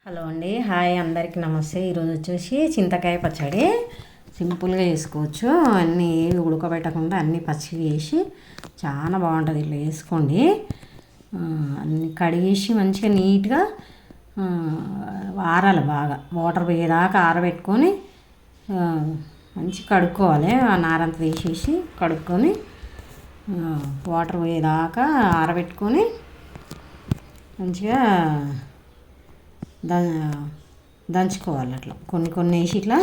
Hello అండి, hi అందరికీ నమస్తే. ఈరోజు వచ్చేసి చింతకాయ పచ్చడి సింపుల్గా చేసుకోవచ్చు. అన్నీ ఏవి ఉడకబెట్టకుండా అన్నీ పచ్చివి వేసి చాలా బాగుంటుంది. ఇట్లా వేసుకోండి. అన్నీ కడిగేసి మంచిగా నీట్గా ఆరాలి. బాగా వాటర్ పోయేదాకా ఆరబెట్టుకొని మంచిగా కడుక్కోవాలి. ఆ నారంతా తీసేసి కడుక్కొని వాటర్ పోయేదాకా ఆరబెట్టుకొని మంచిగా దంచుకోవాలి. అట్లా కొన్ని కొన్ని వేసి ఇట్లా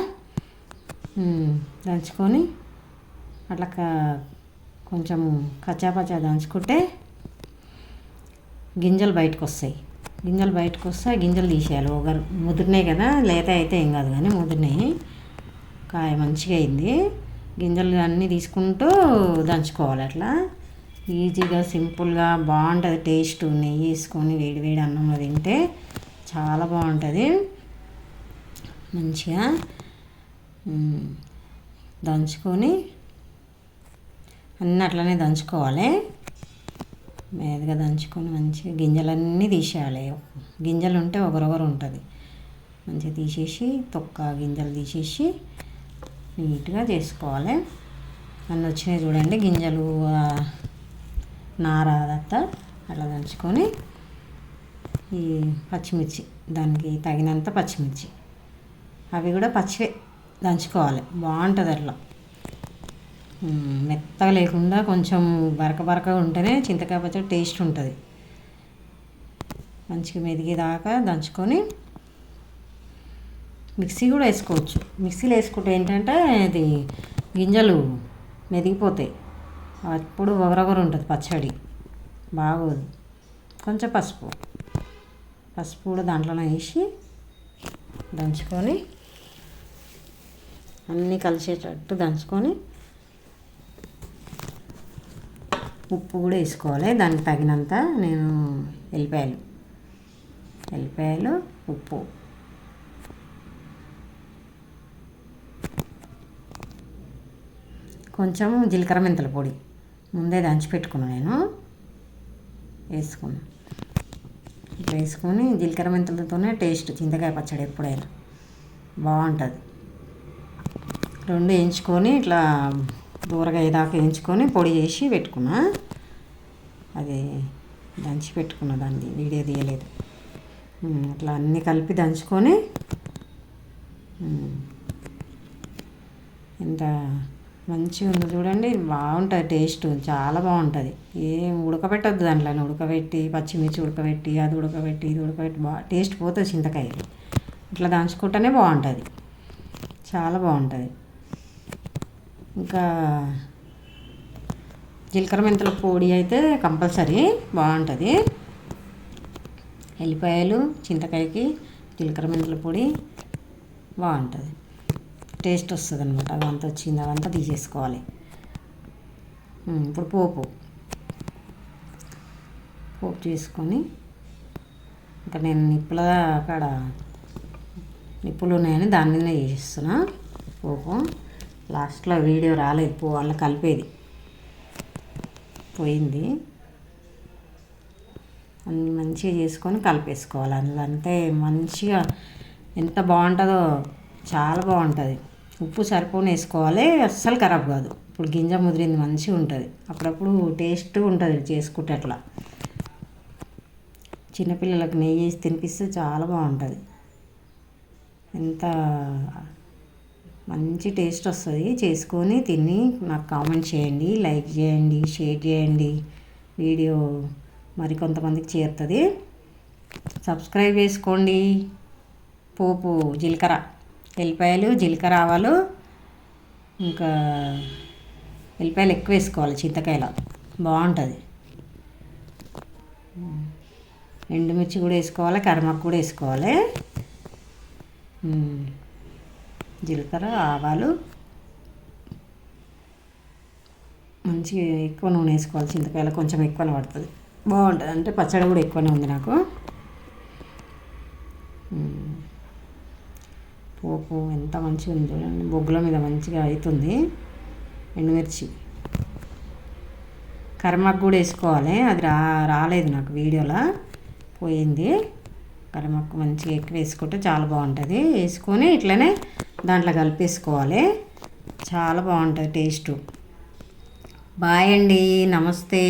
దంచుకొని అట్లా కొంచెం కచ్చాపచ్చా దంచుకుంటే గింజలు బయటకు వస్తాయి. గింజలు తీసేయాలి. ఒకరు ముదిరినాయి కదా, లేత అయితే ఏం కాదు, కానీ ముదిరినాయి కాయ మంచిగా అయింది. గింజలు అన్నీ తీసుకుంటూ దంచుకోవాలి. అట్లా ఈజీగా సింపుల్గా బాగుంటుంది. టేస్ట్ నెయ్యి వేసుకొని వేడి వేడి అన్నంలో తింటే చాలా బాగుంటుంది. మంచిగా దంచుకొని అన్నీ అట్లనే దంచుకోవాలి. మేదగా దంచుకొని మంచిగా గింజలన్నీ తీసేయాలి. గింజలు ఉంటే ఒకరొకరు ఉంటుంది. మంచిగా తీసేసి తొక్క గింజలు తీసేసి నీట్గా చేసుకోవాలి. అన్నీ వచ్చినాయి చూడండి, గింజలు నార అదంతా అట్లా దంచుకొని ఈ పచ్చిమిర్చి, దానికి తగినంత పచ్చిమిర్చి, అవి కూడా పచ్చివే దంచుకోవాలి. బాగుంటుంది అట్లా మెత్తగా లేకుండా కొంచెం బరకగా ఉంటేనే చింతకాయ పచ్చడి టేస్ట్ ఉంటుంది. మంచిగా మెదిగేదాకా దంచుకొని మిక్సీ కూడా వేసుకోవచ్చు. మిక్సీలో వేసుకుంటే ఏంటంటే అది గింజలు మెదిగిపోతాయి. అప్పుడు ఒగరొగరు ఉంటుంది పచ్చడి, బాగోదు. కొంచెం పసుపు కూడా దాంట్లోనే వేసి దంచుకొని అన్నీ కలిసేటట్టు దంచుకొని ఉప్పు కూడా వేసుకోవాలి దానికి తగినంత. నేను ఎల్లిపాయలు ఉప్పు కొంచెం జీలకర్ర మెంతుల పొడి ముందే దంచి పెట్టుకున్నాను. నేను వేసుకున్నాను. ఇట్లా వేసుకొని జీలకర్ర మెంతులతోనే టేస్ట్ చింతకాయ పచ్చడి ఎప్పుడైనా బాగుంటుంది. రెండు వేయించుకొని ఇట్లా దూరగా అయ్యేదాకా వేయించుకొని పొడి చేసి పెట్టుకున్నా. అది దంచి పెట్టుకున్న దాన్ని వీడియో తీయలేదు. అట్లా అన్నీ కలిపి దంచుకొని ఎంత మంచిగా ఉంది చూడండి. బాగుంటుంది టేస్ట్, చాలా బాగుంటుంది. ఏం ఉడకబెట్టద్దు, దాంట్లోనే ఉడకబెట్టి పచ్చిమిర్చి ఉడకబెట్టి అది ఉడకబెట్టి ఇది ఉడకబెట్టి టేస్ట్ పోతుంది చింతకాయ. ఇట్లా దంచుకుంటేనే బాగుంటుంది, చాలా బాగుంటుంది. ఇంకా జీలకర్ర మెంతుల పొడి అయితే కంపల్సరీ బాగుంటుంది. ఎల్లిపాయలు చింతకాయకి జీలకర్ర మెంతుల పొడి బాగుంటుంది, టేస్ట్ వస్తుంది అనమాట. అదంతా వచ్చింది, అదంతా తీసేసుకోవాలి. ఇప్పుడు పోపు చేసుకొని ఇంకా నేను నిప్పులు ఉన్నాయని దాని మీద చేస్తున్నా పోపు. లాస్ట్లో వీడియో రాలేదు, వాళ్ళ కలిపేది పోయింది. అన్నీ మంచిగా చేసుకొని కలిపేసుకోవాలి. అందులో అంతే మంచిగా ఎంత బాగుంటుందో, చాలా బాగుంటుంది. ఉప్పు సరిపోని వేసుకోవాలి, అస్సలు ఖరాబ్ కాదు. ఇప్పుడు గింజ ముదిరింది మంచిగా ఉంటుంది. అప్పుడప్పుడు టేస్ట్ ఉంటుంది చేసుకుంటే. అట్లా చిన్నపిల్లలకు నెయ్యి వేసి తినిపిస్తే చాలా బాగుంటుంది. ఎంత మంచి టేస్ట్ వస్తుంది. చేసుకొని తిని నాకు కామెంట్ చేయండి, లైక్ చేయండి, షేర్ చేయండి. వీడియో మరి కొంతమందికి చేరుతుంది. సబ్స్క్రైబ్ చేసుకోండి. పోపు జీలకర్ర, ఎల్లిపాయలు, జీలకర్ర, ఆవాలు, ఇంకా ఎల్లిపాయలు ఎక్కువ వేసుకోవాలి చింతకాయలో, బాగుంటుంది. ఎండుమిర్చి కూడా వేసుకోవాలి, కరివేపాకు కూడా వేసుకోవాలి. జీలకర్ర, ఆవాలు మంచిగా ఎక్కువ నూనె వేసుకోవాలి. చింతకాయలో కొంచెం ఎక్కువనే పడుతుంది, బాగుంటుంది. అంటే పచ్చడి కూడా ఎక్కువనే ఉంది నాకు. పోపు ఎంత మంచిగా ఉంది చూడండి, బొగ్గుల మీద మంచిగా అవుతుంది. ఎండుమిర్చి, కరివేపాకు కూడా వేసుకోవాలి. అది రాలేదు నాకు వీడియోలో, పోయింది. కరివేపాకు మంచిగా ఎక్కువ వేసుకుంటే చాలా బాగుంటుంది. వేసుకొని ఇట్లనే దాంట్లో కలిపేసుకోవాలి. చాలా బాగుంటుంది టేస్టు. బాయ్ అండి, నమస్తే.